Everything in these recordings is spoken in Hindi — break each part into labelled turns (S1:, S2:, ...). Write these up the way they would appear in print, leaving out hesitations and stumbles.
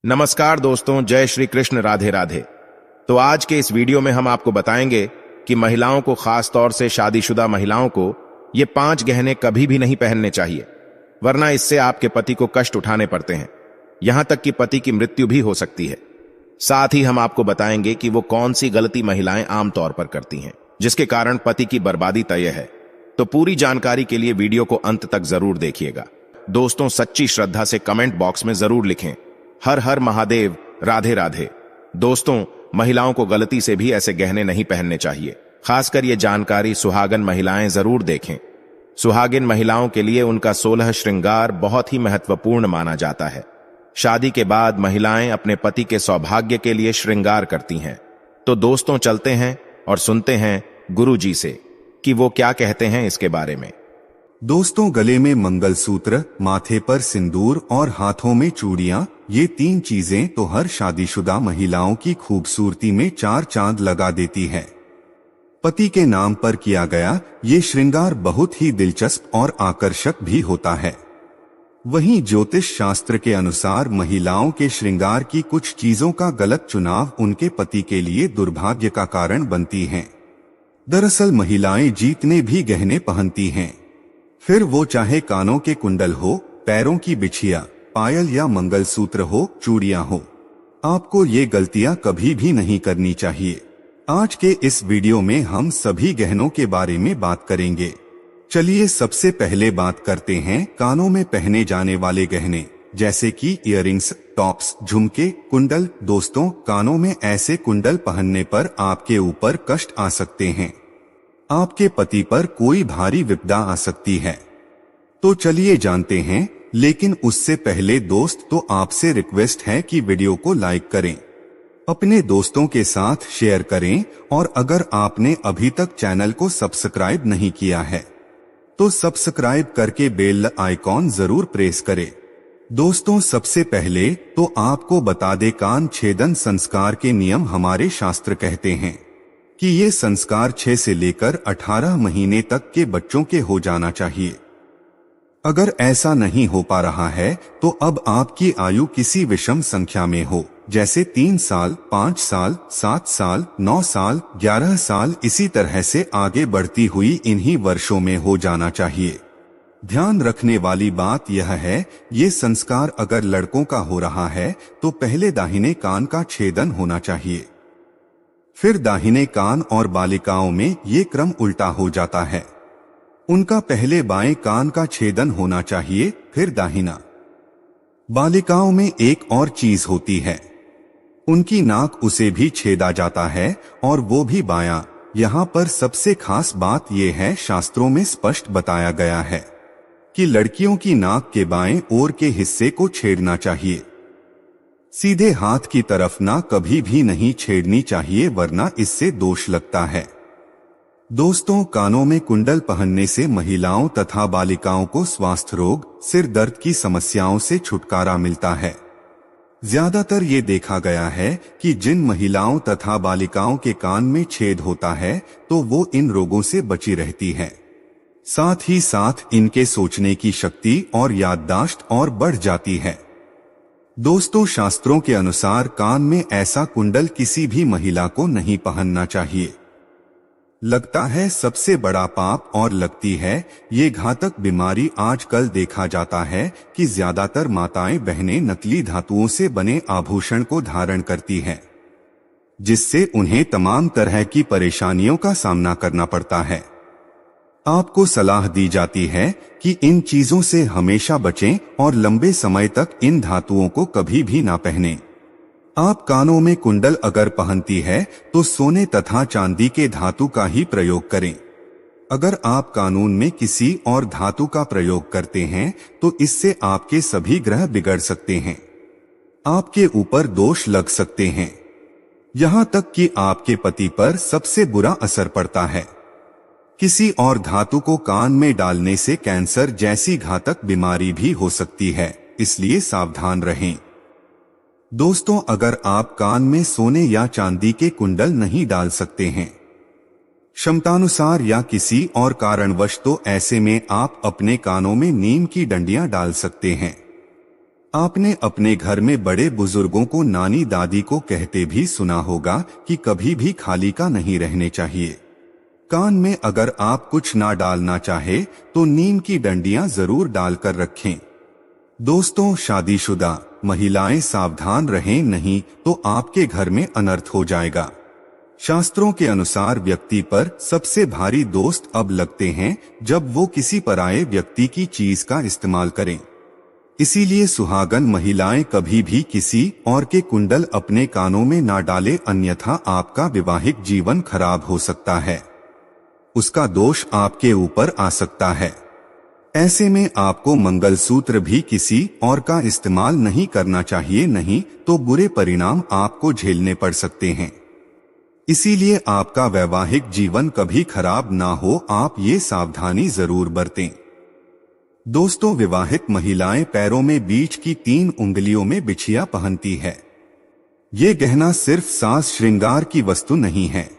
S1: नमस्कार दोस्तों, जय श्री कृष्ण, राधे राधे। तो आज के इस वीडियो में हम आपको बताएंगे कि महिलाओं को, खास तौर से शादीशुदा महिलाओं को, ये 5 गहने कभी भी नहीं पहनने चाहिए, वरना इससे आपके पति को कष्ट उठाने पड़ते हैं, यहां तक कि पति की मृत्यु भी हो सकती है। साथ ही हम आपको बताएंगे कि वो कौन सी गलती महिलाएं आमतौर पर करती हैं, जिसके कारण पति की बर्बादी तय है। तो पूरी जानकारी के लिए वीडियो को अंत तक जरूर देखिएगा। दोस्तों, सच्ची श्रद्धा से कमेंट बॉक्स में जरूर लिखें, हर हर महादेव, राधे राधे। दोस्तों, महिलाओं को गलती से भी ऐसे गहने नहीं पहनने चाहिए। खासकर ये जानकारी सुहागन महिलाएं जरूर देखें। सुहागिन महिलाओं के लिए उनका 16 श्रृंगार बहुत ही महत्वपूर्ण माना जाता है। शादी के बाद महिलाएं अपने पति के सौभाग्य के लिए श्रृंगार करती हैं। तो दोस्तों, चलते हैं और सुनते हैं गुरु जी से कि वो क्या कहते हैं इसके बारे में।
S2: दोस्तों, गले में मंगलसूत्र, माथे पर सिंदूर और हाथों में चूड़ियां, ये 3 चीजें तो हर शादीशुदा महिलाओं की खूबसूरती में 4 चांद लगा देती है। पति के नाम पर किया गया ये श्रृंगार बहुत ही दिलचस्प और आकर्षक भी होता है। वहीं ज्योतिष शास्त्र के अनुसार महिलाओं के श्रृंगार की कुछ चीजों का गलत चुनाव उनके पति के लिए दुर्भाग्य का कारण बनती हैं। दरअसल महिलाएं जितने भी गहने पहनती हैं, फिर वो चाहे कानों के कुंडल हो, पैरों की बिछिया, पायल या मंगलसूत्र हो, चूड़ियां हो, आपको ये गलतियां कभी भी नहीं करनी चाहिए। आज के इस वीडियो में हम सभी गहनों के बारे में बात करेंगे। चलिए सबसे पहले बात करते हैं कानों में पहने जाने वाले गहने, जैसे कि इयररिंग्स, टॉप्स, झुमके, कुंडल। दोस्तों, कानों में ऐसे कुंडल पहनने पर आपके ऊपर कष्ट आ सकते हैं, आपके पति पर कोई भारी विपदा आ सकती है। तो चलिए जानते हैं, लेकिन उससे पहले दोस्त, तो आपसे रिक्वेस्ट है कि वीडियो को लाइक करें, अपने दोस्तों के साथ शेयर करें, और अगर आपने अभी तक चैनल को सब्सक्राइब नहीं किया है तो सब्सक्राइब करके बेल आइकॉन जरूर प्रेस करें। दोस्तों, सबसे पहले तो आपको बता दें, कान छेदन संस्कार के नियम हमारे शास्त्र कहते हैं कि ये संस्कार 6 से लेकर 18 महीने तक के बच्चों के हो जाना चाहिए। अगर ऐसा नहीं हो पा रहा है तो अब आपकी आयु किसी विषम संख्या में हो, जैसे 3 साल, 5 साल, 7 साल, 9 साल, 11 साल, इसी तरह से आगे बढ़ती हुई इन्हीं वर्षों में हो जाना चाहिए। ध्यान रखने वाली बात यह है, ये संस्कार अगर लड़कों का हो रहा है तो पहले दाहिने कान का छेदन होना चाहिए, फिर दाहिने कान, और बालिकाओं में ये क्रम उल्टा हो जाता है। उनका पहले बाएं कान का छेदन होना चाहिए, फिर दाहिना। बालिकाओं में एक और चीज होती है, उनकी नाक, उसे भी छेदा जाता है, और वो भी बायां। यहाँ पर सबसे खास बात यह है, शास्त्रों में स्पष्ट बताया गया है कि लड़कियों की नाक के बाएं ओर के हिस्से को छेदना चाहिए, सीधे हाथ की तरफ ना कभी भी नहीं छेड़नी चाहिए, वरना इससे दोष लगता है। दोस्तों, कानों में कुंडल पहनने से महिलाओं तथा बालिकाओं को स्वास्थ्य रोग, सिर दर्द की समस्याओं से छुटकारा मिलता है। ज्यादातर ये देखा गया है कि जिन महिलाओं तथा बालिकाओं के कान में छेद होता है तो वो इन रोगों से बची रहती है। साथ ही साथ इनके सोचने की शक्ति और याददाश्त और बढ़ जाती है। दोस्तों, शास्त्रों के अनुसार कान में ऐसा कुंडल किसी भी महिला को नहीं पहनना चाहिए। लगता है सबसे बड़ा पाप, और लगती है ये घातक बीमारी। आजकल देखा जाता है कि ज्यादातर माताएं बहनें नकली धातुओं से बने आभूषण को धारण करती हैं, जिससे उन्हें तमाम तरह की परेशानियों का सामना करना पड़ता है। आपको सलाह दी जाती है कि इन चीजों से हमेशा बचें और लंबे समय तक इन धातुओं को कभी भी ना पहनें। आप कानों में कुंडल अगर पहनती है तो सोने तथा चांदी के धातु का ही प्रयोग करें। अगर आप कानून में किसी और धातु का प्रयोग करते हैं तो इससे आपके सभी ग्रह बिगड़ सकते हैं, आपके ऊपर दोष लग सकते हैं, यहाँ तक कि आपके पति पर सबसे बुरा असर पड़ता है। किसी और धातु को कान में डालने से कैंसर जैसी घातक बीमारी भी हो सकती है, इसलिए सावधान रहें। दोस्तों, अगर आप कान में सोने या चांदी के कुंडल नहीं डाल सकते हैं क्षमतानुसार या किसी और कारणवश, तो ऐसे में आप अपने कानों में नीम की डंडियां डाल सकते हैं। आपने अपने घर में बड़े बुजुर्गों को नानी दादी को कहते भी सुना होगा कि कभी भी खाली का नहीं रहने चाहिए। कान में अगर आप कुछ ना डालना चाहे तो नीम की डंडियां जरूर डालकर रखें। दोस्तों, शादीशुदा महिलाएं सावधान रहें, नहीं तो आपके घर में अनर्थ हो जाएगा। शास्त्रों के अनुसार व्यक्ति पर सबसे भारी दोस्त अब लगते हैं जब वो किसी पराये व्यक्ति की चीज का इस्तेमाल करें। इसीलिए सुहागन महिलाएं कभी भी किसी और के कुंडल अपने कानों में ना डाले, अन्यथा आपका वैवाहिक जीवन खराब हो सकता है, उसका दोष आपके ऊपर आ सकता है। ऐसे में आपको मंगलसूत्र भी किसी और का इस्तेमाल नहीं करना चाहिए, नहीं तो बुरे परिणाम आपको झेलने पड़ सकते हैं। इसीलिए आपका वैवाहिक जीवन कभी खराब ना हो, आप ये सावधानी जरूर बरतें। दोस्तों, विवाहित महिलाएं पैरों में बीच की 3 उंगलियों में बिछिया पहनती है। ये गहना सिर्फ साज श्रृंगार की वस्तु नहीं है।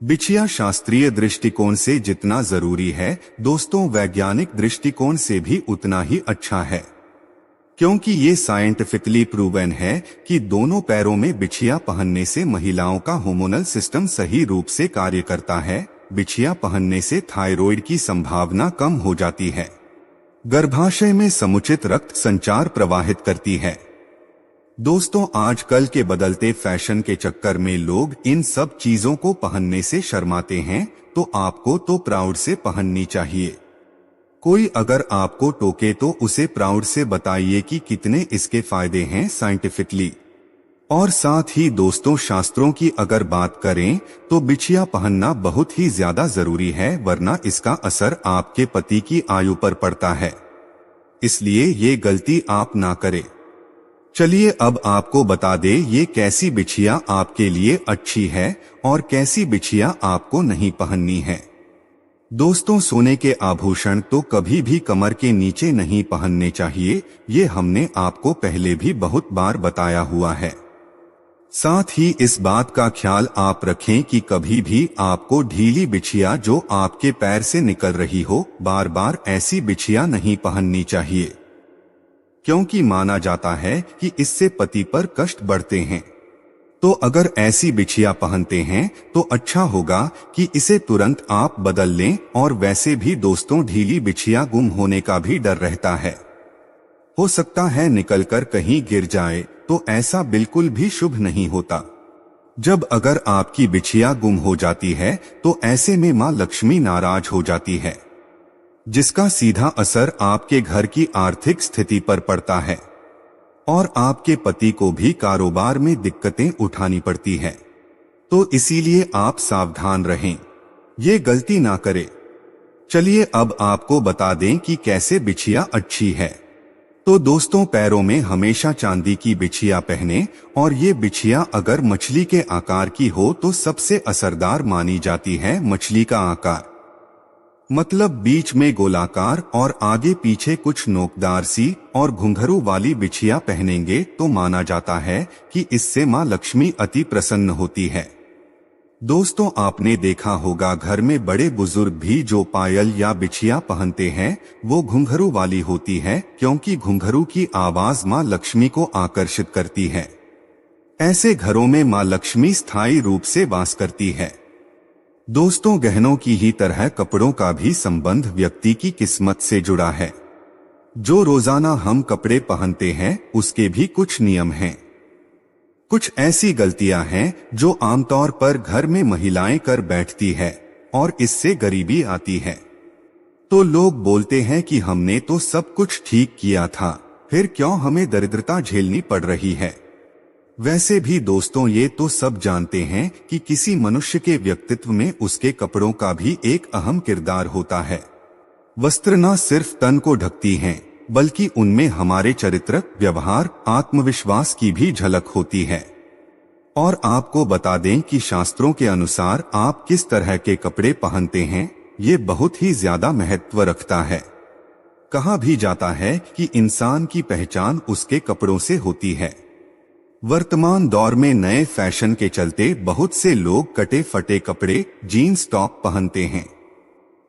S2: बिछिया शास्त्रीय दृष्टिकोण से जितना जरूरी है, दोस्तों वैज्ञानिक दृष्टिकोण से भी उतना ही अच्छा है, क्योंकि ये साइंटिफिकली प्रूवन है कि दोनों पैरों में बिछिया पहनने से महिलाओं का हार्मोनल सिस्टम सही रूप से कार्य करता है। बिछिया पहनने से थायराइड की संभावना कम हो जाती है, गर्भाशय में समुचित रक्त संचार प्रवाहित करती है। दोस्तों, आजकल के बदलते फैशन के चक्कर में लोग इन सब चीजों को पहनने से शर्माते हैं, तो आपको तो प्राउड से पहननी चाहिए। कोई अगर आपको टोके तो उसे प्राउड से बताइए कि कितने इसके फायदे हैं साइंटिफिकली। और साथ ही दोस्तों, शास्त्रों की अगर बात करें तो बिछिया पहनना बहुत ही ज्यादा जरूरी है, वरना इसका असर आपके पति की आयु पर पड़ता है। इसलिए ये गलती आप ना करें। चलिए अब आपको बता दें ये कैसी बिछिया आपके लिए अच्छी है और कैसी बिछिया आपको नहीं पहननी है। दोस्तों, सोने के आभूषण तो कभी भी कमर के नीचे नहीं पहनने चाहिए, ये हमने आपको पहले भी बहुत बार बताया हुआ है। साथ ही इस बात का ख्याल आप रखें कि कभी भी आपको ढीली बिछिया जो आपके पैर से निकल रही हो, बार बार ऐसी बिछिया नहीं पहननी चाहिए, क्योंकि माना जाता है कि इससे पति पर कष्ट बढ़ते हैं। तो अगर ऐसी बिछिया पहनते हैं तो अच्छा होगा कि इसे तुरंत आप बदल लें। और वैसे भी दोस्तों, ढीली बिछिया गुम होने का भी डर रहता है, हो सकता है निकलकर कहीं गिर जाए, तो ऐसा बिल्कुल भी शुभ नहीं होता। जब अगर आपकी बिछिया गुम हो जाती है तो ऐसे में मां लक्ष्मी नाराज हो जाती है, जिसका सीधा असर आपके घर की आर्थिक स्थिति पर पड़ता है और आपके पति को भी कारोबार में दिक्कतें उठानी पड़ती है। तो इसीलिए आप सावधान रहें, ये गलती ना करें। चलिए अब आपको बता दें कि कैसे बिछिया अच्छी है। तो दोस्तों, पैरों में हमेशा चांदी की बिछिया पहने, और ये बिछिया अगर मछली के आकार की हो तो सबसे असरदार मानी जाती है। मछली का आकार मतलब बीच में गोलाकार और आगे पीछे कुछ नोकदार सी और घुंघरू वाली बिछिया पहनेंगे तो माना जाता है कि इससे मां लक्ष्मी अति प्रसन्न होती है। दोस्तों, आपने देखा होगा घर में बड़े बुजुर्ग भी जो पायल या बिछिया पहनते हैं वो घुंघरू वाली होती है, क्योंकि घुंघरू की आवाज मां लक्ष्मी को आकर्षित करती है। ऐसे घरों में मां लक्ष्मी स्थायी रूप से वास करती है। दोस्तों, गहनों की ही तरह कपड़ों का भी संबंध व्यक्ति की किस्मत से जुड़ा है। जो रोजाना हम कपड़े पहनते हैं उसके भी कुछ नियम हैं। कुछ ऐसी गलतियां हैं जो आमतौर पर घर में महिलाएं कर बैठती है और इससे गरीबी आती है। तो लोग बोलते हैं कि हमने तो सब कुछ ठीक किया था, फिर क्यों हमें दरिद्रता झेलनी पड़ रही है। वैसे भी दोस्तों, ये तो सब जानते हैं कि किसी मनुष्य के व्यक्तित्व में उसके कपड़ों का भी एक अहम किरदार होता है। वस्त्र न सिर्फ तन को ढकती हैं, बल्कि उनमें हमारे चरित्र, व्यवहार, आत्मविश्वास की भी झलक होती है। और आपको बता दें कि शास्त्रों के अनुसार आप किस तरह के कपड़े पहनते हैं ये बहुत ही ज्यादा महत्व रखता है। कहा भी जाता है कि इंसान की पहचान उसके कपड़ों से होती है। वर्तमान दौर में नए फैशन के चलते बहुत से लोग कटे फटे कपड़े, जीन्स टॉप पहनते हैं।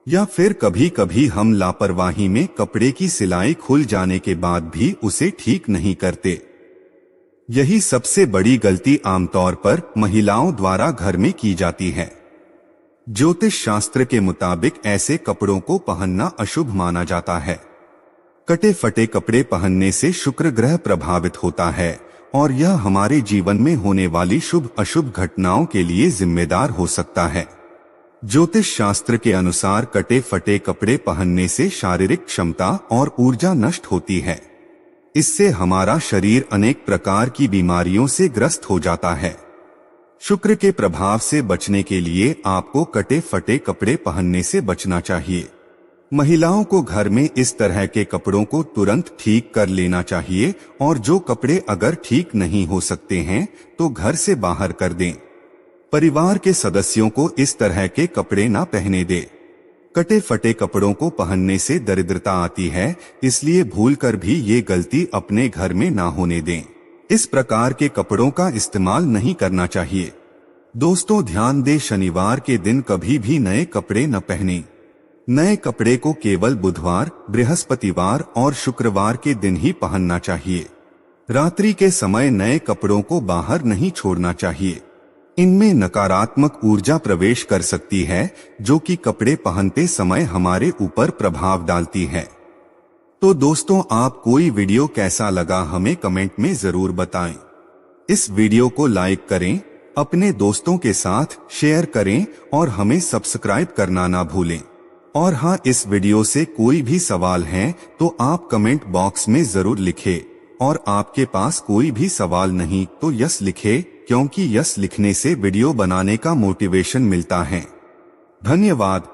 S2: या फिर कभी कभी हम लापरवाही में कपड़े की सिलाई खुल जाने के बाद भी उसे ठीक नहीं करते। यही सबसे बड़ी गलती आमतौर पर महिलाओं द्वारा घर में की जाती है। ज्योतिष शास्त्र के मुताबिक ऐसे कपड़ों को पहनना अशुभ माना जाता है। कटे फटे कपड़े पहनने से शुक्र ग्रह प्रभावित होता है और यह हमारे जीवन में होने वाली शुभ अशुभ घटनाओं के लिए जिम्मेदार हो सकता है। ज्योतिष शास्त्र के अनुसार कटे फटे कपड़े पहनने से शारीरिक क्षमता और ऊर्जा नष्ट होती है। इससे हमारा शरीर अनेक प्रकार की बीमारियों से ग्रस्त हो जाता है। शुक्र के प्रभाव से बचने के लिए आपको कटे फटे कपड़े पहनने से बचना चाहिए। महिलाओं को घर में इस तरह के कपड़ों को तुरंत ठीक कर लेना चाहिए और जो कपड़े अगर ठीक नहीं हो सकते हैं तो घर से बाहर कर दें। परिवार के सदस्यों को इस तरह के कपड़े ना पहने दें। कटे फटे कपड़ों को पहनने से दरिद्रता आती है, इसलिए भूलकर भी ये गलती अपने घर में ना होने दें। इस प्रकार के कपड़ों का इस्तेमाल नहीं करना चाहिए। दोस्तों ध्यान दें, शनिवार के दिन कभी भी नए कपड़े न पहनें। नए कपड़े को केवल बुधवार, बृहस्पतिवार और शुक्रवार के दिन ही पहनना चाहिए। रात्रि के समय नए कपड़ों को बाहर नहीं छोड़ना चाहिए। इनमें नकारात्मक ऊर्जा प्रवेश कर सकती है जो कि कपड़े पहनते समय हमारे ऊपर प्रभाव डालती है। तो दोस्तों, आप कोई वीडियो कैसा लगा हमें कमेंट में जरूर बताएं। इस वीडियो को लाइक करें, अपने दोस्तों के साथ शेयर करें और हमें सब्सक्राइब करना ना भूलें। और हाँ, इस वीडियो से कोई भी सवाल है तो आप कमेंट बॉक्स में जरूर लिखें और आपके पास कोई भी सवाल नहीं तो यस लिखें, क्योंकि यस लिखने से वीडियो बनाने का मोटिवेशन मिलता है। धन्यवाद।